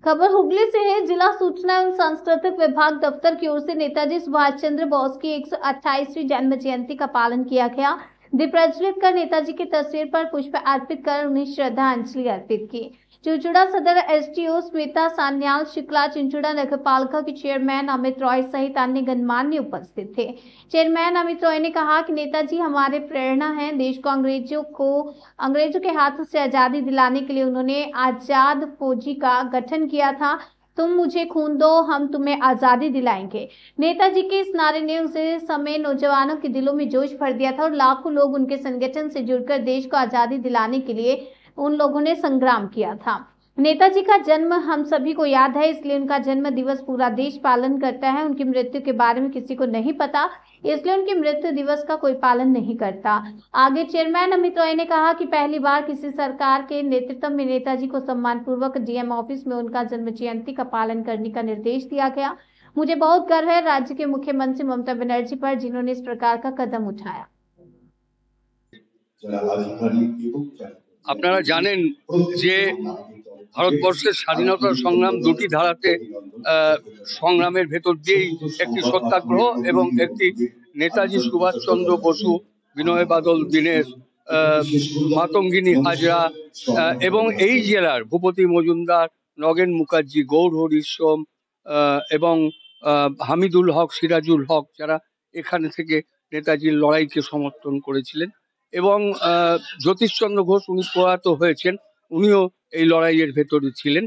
खबर हुगली से है। जिला सूचना एवं सांस्कृतिक विभाग दफ्तर की ओर से नेताजी सुभाष चंद्र बोस की 128वीं जन्म जयंती का पालन किया गया। दीप प्रज्वलित कर नेताजी की तस्वीर पर पुष्प अर्पित कर उन्हें श्रद्धांजलि अर्पित की। चुंचुड़ा सदर एसडीओ स्मिता सान्याल शुक्ला, चुंचुड़ा नगरपालिका के चेयरमैन अमित रॉय सहित अन्य गणमान्य उपस्थित थे। चेयरमैन अमित रॉय ने कहा कि नेताजी हमारे प्रेरणा हैं। देश को अंग्रेजों के हाथों से आजादी दिलाने के लिए उन्होंने आजाद फौजी का गठन किया था। तुम मुझे खून दो, हम तुम्हें आजादी दिलाएंगे। नेताजी के इस नारे ने उसे समय नौजवानों के दिलों में जोश भर दिया था और लाखों लोग उनके संगठन से जुड़कर देश को आजादी दिलाने के लिए उन लोगों ने संग्राम किया था। नेताजी का जन्म हम सभी को याद है, इसलिए उनका जन्म दिवस पूरा देश पालन करता है। उनकी मृत्यु के बारे में किसी को नहीं पता, इसलिए उनकी मृत्यु दिवस का कोई पालन नहीं करता। आगे चेयरमैन अमित रॉय ने कहा कि पहली बार किसी सरकार के नेतृत्व में नेताजी को सम्मान पूर्वक डीएम ऑफिस में उनका जन्म जयंती का पालन करने का निर्देश दिया गया। मुझे बहुत गर्व है राज्य के मुख्यमंत्री ममता बनर्जी पर, जिन्होंने इस प्रकार का कदम उठाया। আপনারা জানেন যে ভারতবর্ষের স্বাধীনতা সংগ্রাম দুটি ধারাতে সংগ্রামের ভেতর দিয়েই একটি সত্যাগ্রহ এবং একটি নেতাজি সুভাষচন্দ্র বসু, বিনয় বাদল দীনেশ, মাতঙ্গিনী হাজরা এবং এই জেলার ভূপতি মজুমদার, নগেন মুখার্জি, গৌর হরিশ্রম এবং হামিদুল হক, সিরাজুল হক, যারা এখানে থেকে নেতাজির লড়াইকে সমর্থন করেছিলেন। এবং জ্যোতিষচন্দ্র ঘোষ, উনি প্রয়াত হয়েছেন, উনিও এই লড়াইয়ের ভেতরে ছিলেন।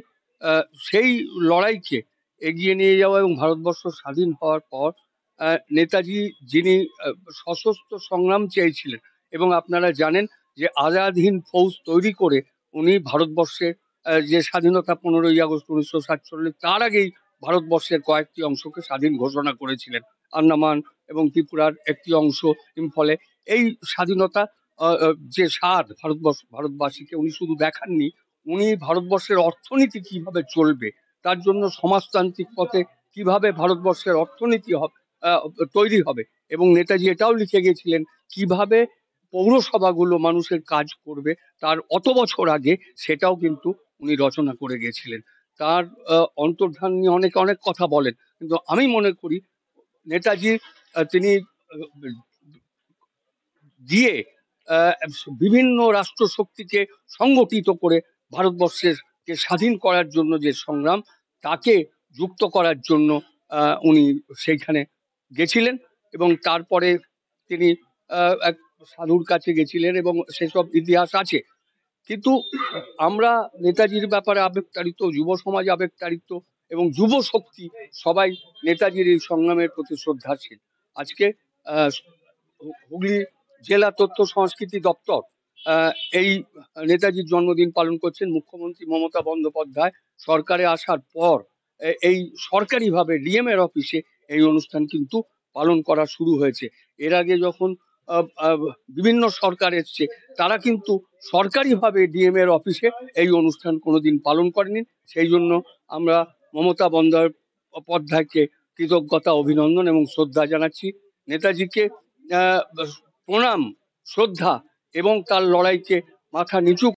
সেই লড়াইকে এগিয়ে নিয়ে যাওয়া এবং ভারতবর্ষ স্বাধীন হওয়ার পর নেতাজি, যিনি সশস্ত্র সংগ্রাম চেয়েছিলেন, এবং আপনারা জানেন যে আজাদ হিন্দ ফৌজ তৈরি করে উনি ভারতবর্ষের যে স্বাধীনতা 15ই আগস্ট 1947, তার আগেই ভারতবর্ষের কয়েকটি অংশকে স্বাধীন ঘোষণা করেছিলেন। আন্দামান এবং ত্রিপুরার একটি অংশ, ইম্ফলে। এই স্বাধীনতা যে স্বাদ ভারতবাসীকে উনি শুধু দেখাননি, উনি ভারতবর্ষের অর্থনীতি কিভাবে চলবে, তার জন্য সমাজতান্ত্রিক পথে কিভাবে ভারতবর্ষের অর্থনীতি তৈরি হবে, এবং নেতাজি এটাও লিখে গেছিলেন কিভাবে পৌরসভাগুলো মানুষের কাজ করবে, তার অত বছর আগে সেটাও কিন্তু উনি রচনা করে গেছিলেন। তার অন্তর্ধান নিয়ে অনেকে অনেক কথা বলেন, কিন্তু আমি মনে করি নেতাজি তিনি দিয়ে বিভিন্ন রাষ্ট্র শক্তিকে সংগঠিত করে ভারতবর্ষের কে স্বাধীন করার জন্য যে সংগ্রাম, তাকে যুক্ত করার জন্য উনি সেইখানে গেছিলেন। এবং তারপরে তিনি এক সাধুর কাছে গেছিলেন এবং সেসব ইতিহাস আছে। কিন্তু আমরা নেতাজির ব্যাপারে আবেগতাড়িত, যুব সমাজ আবেগতাড়িত এবং যুব শক্তি সবাই নেতাজির এই সংগ্রামের প্রতি শ্রদ্ধাশীল। আজকে হুগলি জেলা তথ্য সংস্কৃতি দপ্তর এই নেতাজির জন্মদিন পালন করছেন। মুখ্যমন্ত্রী মমতা বন্দ্যোপাধ্যায় সরকারে আসার পর এই সরকারিভাবে ডিএম এর অফিসে এই অনুষ্ঠান কিন্তু পালন করা শুরু হয়েছে। এর আগে যখন বিভিন্ন সরকার এসছে, তারা কিন্তু সরকারিভাবে ডিএম এর অফিসে এই অনুষ্ঠান কোনোদিন পালন করেনি। সেই জন্য আমরা মমতা বন্দ্যোপাধ্যায়কে কৃতজ্ঞতা, অভিনন্দন এবং শ্রদ্ধা জানাচ্ছি। নেতাজিকে প্রণাম, শ্রদ্ধা এবং তার লড়াইকে মাথা নিচু